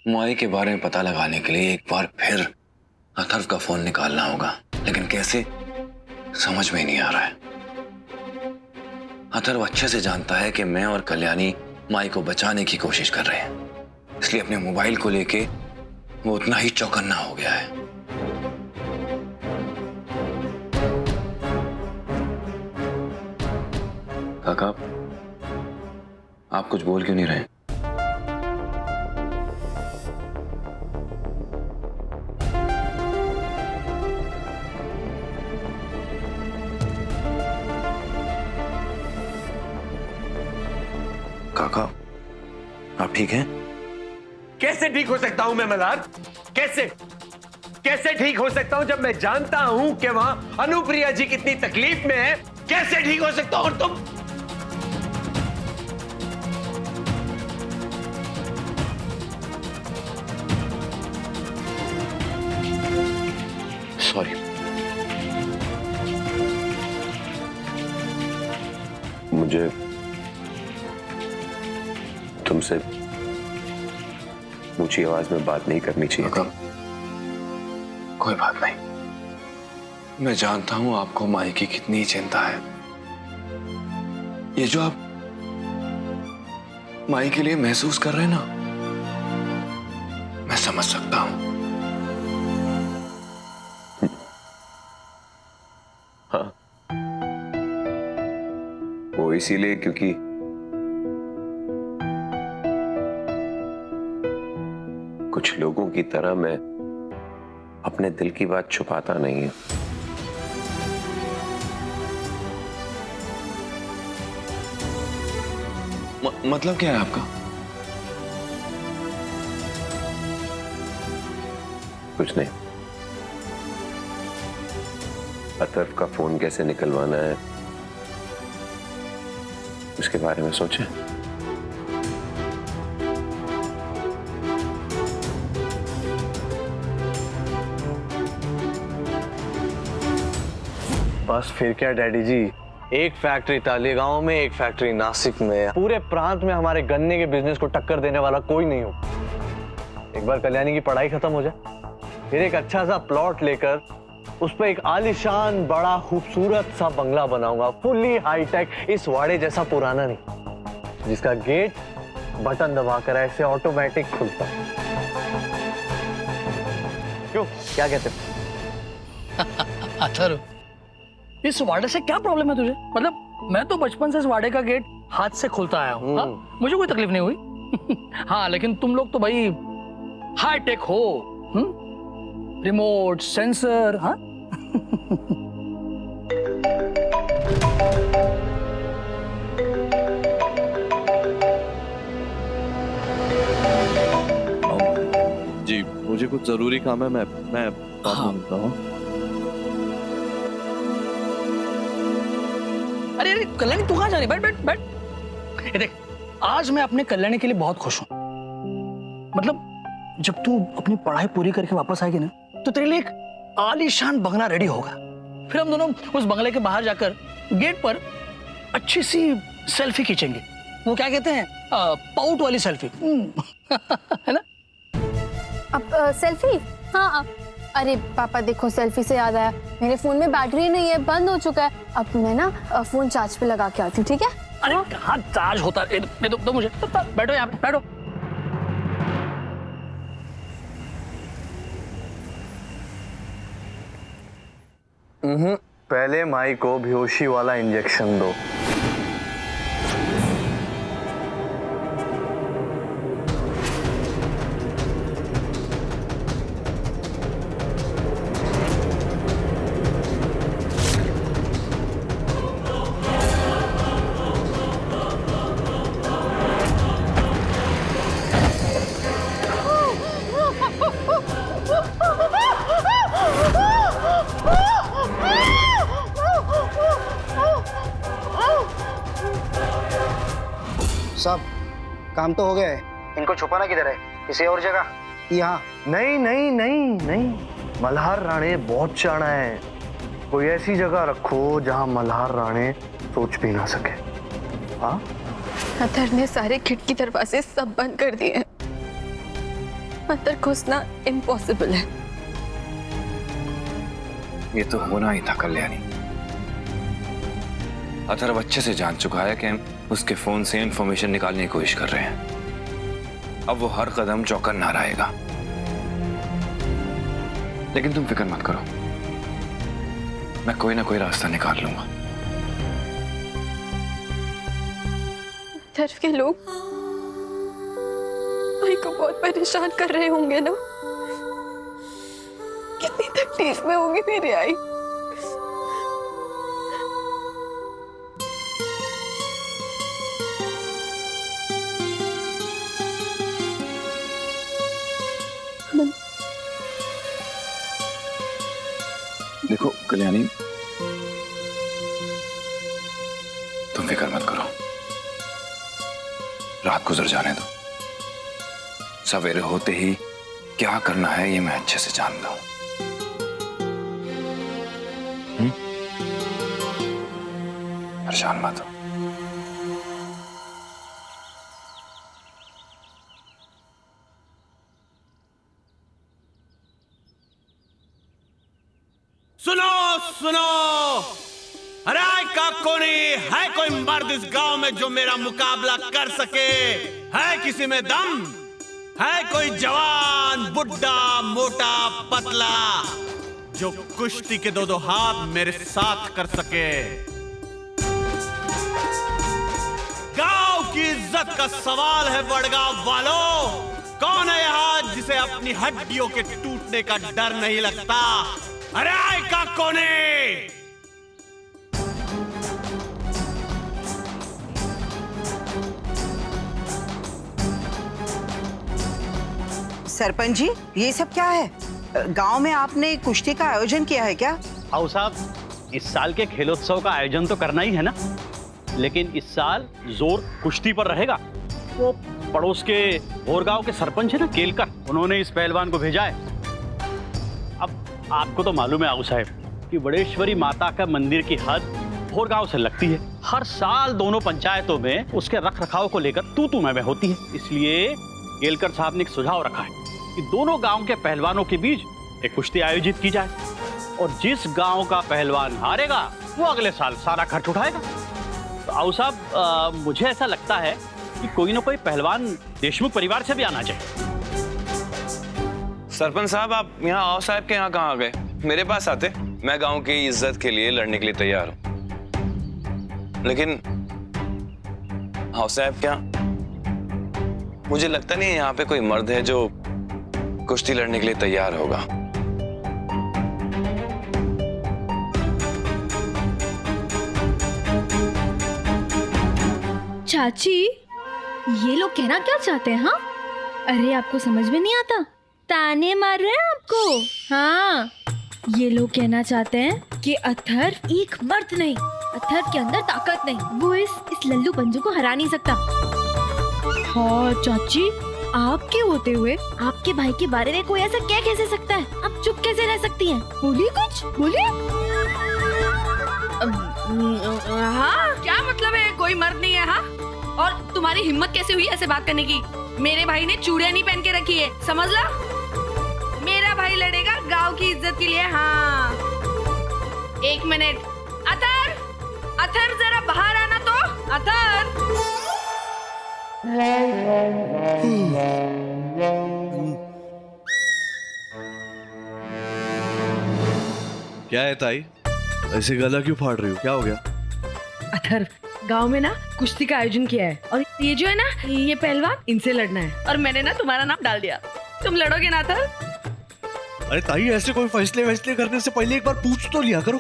माई के बारे में पता लगाने के लिए एक बार फिर अथर्व का फोन निकालना होगा, लेकिन कैसे समझ में नहीं आ रहा है। अथर्व अच्छे से जानता है कि मैं और कल्याणी माई को बचाने की कोशिश कर रहे हैं, इसलिए अपने मोबाइल को लेके वो उतना ही चौकन्ना हो गया है। काका, आप कुछ बोल क्यों नहीं रहे? काका, आप ठीक हैं? कैसे ठीक हो सकता हूं मैं मल्हार? कैसे कैसे ठीक हो सकता हूं जब मैं जानता हूं कि वहां अनुप्रिया जी कितनी तकलीफ में है? कैसे ठीक हो सकता हूं? और तुम सॉरी। मुझे तुमसे ऊंची आवाज में बात नहीं करनी चाहिए। कोई बात नहीं, मैं जानता हूं आपको माई की कितनी चिंता है। ये जो आप माई के लिए महसूस कर रहे हैं ना, मैं समझ सकता हूं। हाँ, वो इसीलिए क्योंकि कुछ लोगों की तरह मैं अपने दिल की बात छुपाता नहीं है। मतलब क्या है आपका? कुछ नहीं। अथर्व का फोन कैसे निकलवाना है उसके बारे में सोचें। बस फिर क्या डैडी जी, एक फैक्ट्री तालिगांव में, एक फैक्ट्री नासिक में, पूरे प्रांत में हमारे गन्ने के बिजनेस को टक्कर देने वाला कोई नहीं हो। एक बार कल्याणी की पढ़ाई खत्म हो जाए, फिर एक अच्छा सा प्लॉट लेकर उस पर एक आलीशान बड़ा खूबसूरत सा बंगला बनाऊंगा, फुल्ली हाईटेक, इस वाड़े जैसा पुराना नहीं, जिसका गेट बटन दबाकर ऐसे ऑटोमेटिक खुलता। क्यों, क्या कहते हो? अथर्व, इस वाड़े से क्या प्रॉब्लम है तुझे? मतलब मैं तो बचपन से इस वाड़े का गेट हाथ से खोलता आया हूँ। मुझे कोई तकलीफ नहीं हुई। हाँ, लेकिन तुम लोग तो भाई हाई टेक हो। Remote sensor. हाँ जी, मुझे कुछ जरूरी काम है, मैं बात करता हूँ। अरे अरे कल्याणी, तू कहाँ जा रही? बैठ बैठ बैठ। ये देख, आज मैं अपने कल्याणी के लिए बहुत खुश हूँ। मतलब जब तू अपनी पढ़ाई पूरी करके वापस आएगी ना, तो तेरे लिए एक आलीशान बंगला रेडी होगा। फिर हम दोनों उस बंगले के बाहर जाकर गेट पर अच्छी सी सेल्फी खींचेंगे। वो क्या कहते हैं, पाउट वाली सेल्फी। है ना? अब सेल्फी? हाँ। अरे पापा देखो, सेल्फी से याद आया, मेरे फोन में बैटरी नहीं है, बंद हो चुका है। अब मैं ना फोन चार्ज पे लगा के आती हूँ, ठीक है? अरे कहाँ चार्ज होता है? दो मुझे। बैठो यहाँ पे, बैठो। पहले माई को बेहोशी वाला इंजेक्शन दो। सब काम तो हो गया है, इनको छुपाना किधर है? किसी और जगह? यहाँ? नहीं नहीं नहीं नहीं, मल्हार राणे बहुत चाणा है। कोई ऐसी जगह रखो जहाँ मल्हार राणे सोच भी ना सके। हाँ, अथर्व ने सारे खिड़की दरवाजे सब बंद कर दिए। अंदर घुसना इम्पॉसिबल है। ये तो होना ही था कल्याणी। अथर्व अच्छे से जान चुका है कि हम उसके फोन से इंफॉर्मेशन निकालने की कोशिश कर रहे हैं। अब वो हर कदम चौकन्ना रहेगा। लेकिन तुम फिक्र मत करो, मैं कोई ना कोई रास्ता निकाल लूंगा। अथर्व के लोग भाई को बहुत परेशान कर रहे होंगे ना। कितनी तकलीफ में होगी मेरी आई। देखो कल्याणी, तुम फिक्र मत करो, रात गुजर जाने दो। सवेरे होते ही क्या करना है ये मैं अच्छे से जानता हूं। परेशान मत हो। सुनो सुनो, अरे काको नहीं है कोई मर्द इस गांव में जो मेरा मुकाबला कर सके? है किसी में दम? है कोई जवान, बुढ़ा, मोटा, पतला जो कुश्ती के दो हाथ मेरे साथ कर सके? गांव की इज्जत का सवाल है वडगांव वालों। कौन है यहां जिसे अपनी हड्डियों के टूटने का डर नहीं लगता? अरे आय का कोने। सरपंच जी, ये सब क्या है? गांव में आपने कुश्ती का आयोजन किया है क्या? आओ साहब, इस साल के खेलोत्सव का आयोजन तो करना ही है ना, लेकिन इस साल जोर कुश्ती पर रहेगा। वो पड़ोस के भोरगांव के सरपंच है ना केलकर, उन्होंने इस पहलवान को भेजा है। अब आपको तो मालूम है आओ साहब कि बड़ेश्वरी माता का मंदिर की हद भोरगांव से लगती है। हर साल दोनों पंचायतों में उसके रख रखाव को लेकर तू मैं होती है। इसलिए केलकर साहब ने एक सुझाव रखा है कि दोनों गांव के पहलवानों के बीच एक कुश्ती आयोजित की जाए और जिस गांव का पहलवान हारेगा वो अगले साल सारा खर्च उठाएगा। तो आओ साहब, मुझे ऐसा लगता है कि कोई ना कोई पहलवान देशमुख परिवार से भी आना चाहिए। सरपंच साहब, आप यहाँ आओ साहब के यहाँ कहाँ आ गए? मेरे पास आते, मैं गांव की इज्जत के लिए लड़ने के लिए तैयार हूँ। लेकिन आओ साहब क्या, मुझे लगता नहीं यहाँ पे कोई मर्द है जो कुश्ती लड़ने के लिए तैयार होगा। चाची, ये लोग कहना क्या चाहते हैं? हाँ, अरे आपको समझ में नहीं आता? ताने मार रहे हैं आपको। हाँ, ये लोग कहना चाहते हैं कि अथर्व एक मर्द नहीं, अथर्व के अंदर ताकत नहीं, वो इस लल्लू पंजू को हरा नहीं सकता। हाँ चाची, आपके होते हुए आपके भाई के बारे में कोई ऐसा क्या कैसे सकता है? आप चुप कैसे रह सकती हैं? बोलिए कुछ, बोलिए। हाँ, क्या मतलब है कोई मर्द नहीं है? हाँ, और तुम्हारी हिम्मत कैसे हुई ऐसे बात करने की? मेरे भाई ने चूड़ियां नहीं पहन के रखी है, समझ ला। मेरा भाई लड़ेगा गांव की इज्जत के लिए। हाँ, एक मिनट, अथर्व जरा बाहर आना तो। अथर्व, क्या है ताई, ऐसे गला क्यों फाड़ रही हो? क्या हो गया? अथर्व, गांव में ना कुश्ती का आयोजन किया है और ये जो है ना, ये पहलवान, इनसे लड़ना है और मैंने ना तुम्हारा नाम डाल दिया। तुम लड़ोगे ना अथर्व? अरे ताई, ऐसे कोई फैसले करने से पहले एक बार पूछ तो लिया करो।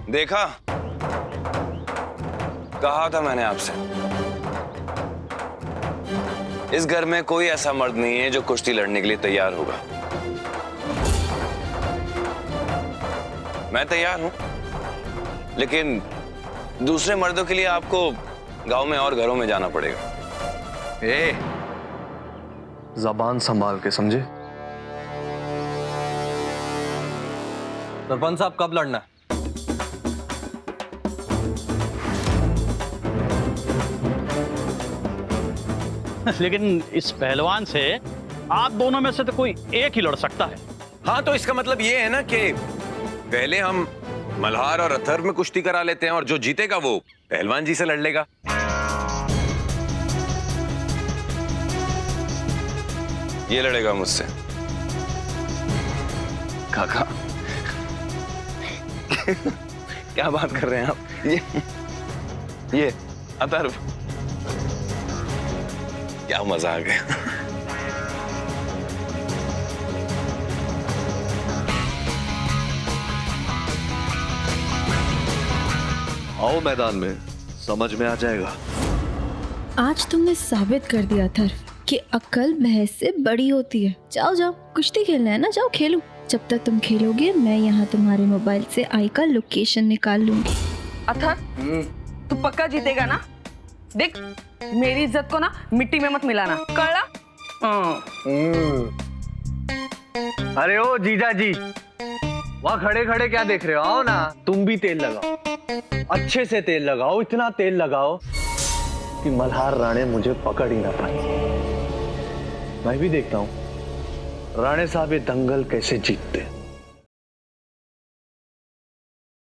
देखा, कहा था मैंने आपसे, इस घर में कोई ऐसा मर्द नहीं है जो कुश्ती लड़ने के लिए तैयार होगा। मैं तैयार हूं, लेकिन दूसरे मर्दों के लिए आपको गांव में और घरों में जाना पड़ेगा। जबान संभाल के, समझे? सरपंच साहब, कब लड़ना है? लेकिन इस पहलवान से आप दोनों में से तो कोई एक ही लड़ सकता है। हाँ, तो इसका मतलब ये है ना कि पहले हम मल्हार और अथर्व में कुश्ती करा लेते हैं और जो जीतेगा वो पहलवान जी से लड़ लेगा। ये लड़ेगा मुझसे। काका क्या बात कर रहे हैं आप? ये अथर्व, क्या मजा आ गया। आओ मैदान में, समझ में आ जाएगा। आज तुमने साबित कर दिया अथर्व कि अक्ल भैंस से बड़ी होती है। जाओ जाओ, कुश्ती खेलना है ना, जाओ खेलो। जब तक तुम खेलोगे मैं यहाँ तुम्हारे मोबाइल से आई का लोकेशन निकाल लूंगी। अथर, तू पक्का जीतेगा ना? देख, मेरी इज्जत को ना मिट्टी में मत मिलाना, कळला? अरे ओ जीजा जी, वहाँ खड़े खड़े क्या देख रहे हो? आओ ना, तुम भी तेल लगाओ, अच्छे से तेल लगाओ, इतना तेल लगाओ कि मल्हार राणे मुझे पकड़ ही ना पाए। मैं भी देखता हूँ राणे साहब ये दंगल कैसे जीतते हैं।